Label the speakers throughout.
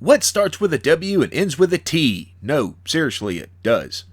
Speaker 1: What starts with a W and ends with a T? No, seriously, it does.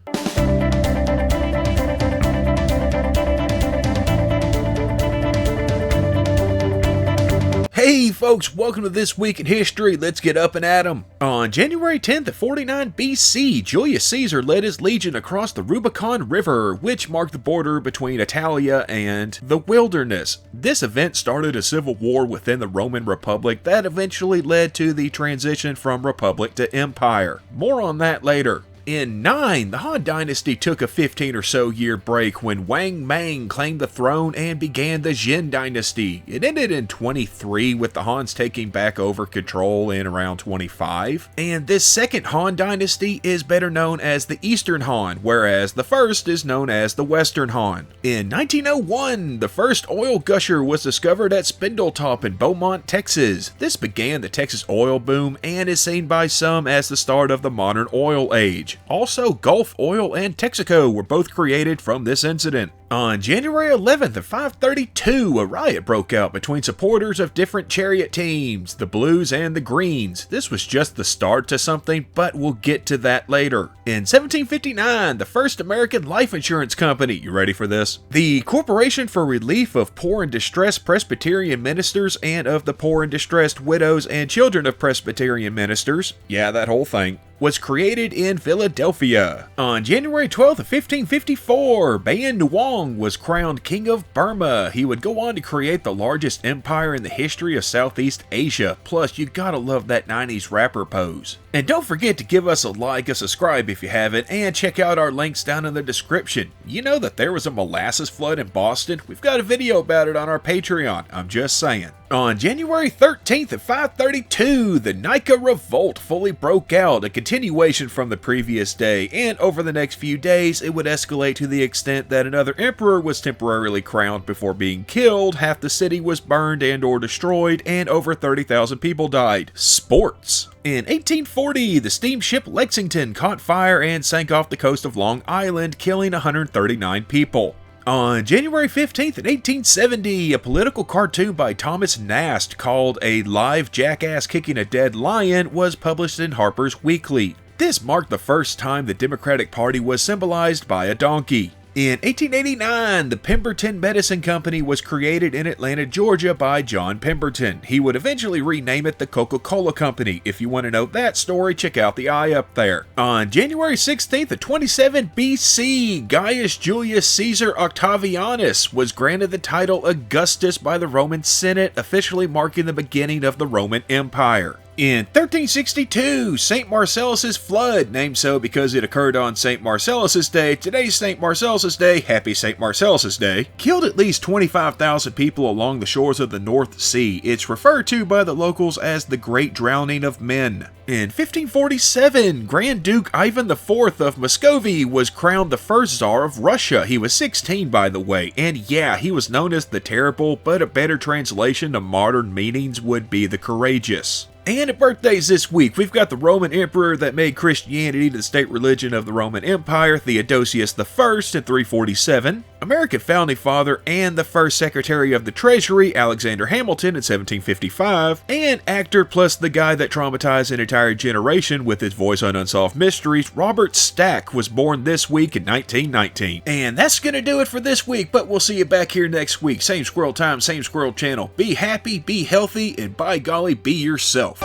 Speaker 1: Hey folks, welcome to This Week in History. Let's get up and at 'em. On January 10th of 49 BC, Julius Caesar led his legion across the Rubicon River, which marked the border between Italia and the wilderness. This event started a civil war within the Roman Republic that eventually led to the transition from republic to empire. More on that later. In 9, the Han dynasty took a 15 or so year break when Wang Mang claimed the throne and began the Jin dynasty. It ended in 23 with the Hans taking back over control in around 25. And this second Han dynasty is better known as the Eastern Han, whereas the first is known as the Western Han. In 1901, the first oil gusher was discovered at Spindletop in Beaumont, Texas. This began the Texas oil boom and is seen by some as the start of the modern oil age. Also, Gulf Oil and Texaco were both created from this incident. On January 11th of 532, a riot broke out between supporters of different chariot teams, the Blues and the Greens. This was just the start to something, but we'll get to that later. In 1759, the first American life insurance company, you ready for this? The Corporation for Relief of Poor and Distressed Presbyterian Ministers and of the Poor and Distressed Widows and Children of Presbyterian Ministers, yeah, that whole thing, was created in Philadelphia. On January 12th of 1554, Bayan Nuong was crowned King of Burma. He would go on to create the largest empire in the history of Southeast Asia. Plus, you gotta love that 90s rapper pose. And don't forget to give us a like, a subscribe if you haven't, and check out our links down in the description. You know that there was a molasses flood in Boston? We've got a video about it on our Patreon, I'm just saying. On January 13th of 532, the Nika Revolt fully broke out, a continuation from the previous day, and over the next few days it would escalate to the extent that another emperor was temporarily crowned before being killed, half the city was burned and or destroyed, and over 30,000 people died. Sports. In 1840, the steamship Lexington caught fire and sank off the coast of Long Island, killing 139 people. On January 15th, 1870, a political cartoon by Thomas Nast called A Live Jackass Kicking a Dead Lion was published in Harper's Weekly. This marked the first time the Democratic Party was symbolized by a donkey. In 1889, the Pemberton Medicine Company was created in Atlanta, Georgia by John Pemberton. He would eventually rename it the Coca-Cola Company. If you want to know that story, check out the eye up there. On January 16th of 27 BC, Gaius Julius Caesar Octavianus was granted the title Augustus by the Roman Senate, officially marking the beginning of the Roman Empire. In 1362, St. Marcellus's flood, named so because it occurred on St. Marcellus's Day, today's St. Marcellus's Day, happy St. Marcellus's Day, killed at least 25,000 people along the shores of the North Sea. It's referred to by the locals as the Great Drowning of Men. In 1547, Grand Duke Ivan IV of Muscovy was crowned the first Tsar of Russia. He was 16, by the way, and yeah, he was known as the Terrible, but a better translation to modern meanings would be the Courageous. And at birthdays this week, we've got the Roman Emperor that made Christianity the state religion of the Roman Empire, Theodosius I in 347, American Founding Father and the first Secretary of the Treasury, Alexander Hamilton in 1755, and actor plus the guy that traumatized an entire generation with his voice on Unsolved Mysteries, Robert Stack was born this week in 1919. And that's gonna do it for this week, but we'll see you back here next week. Same squirrel time, same squirrel channel. Be happy, be healthy, and by golly, be yourself.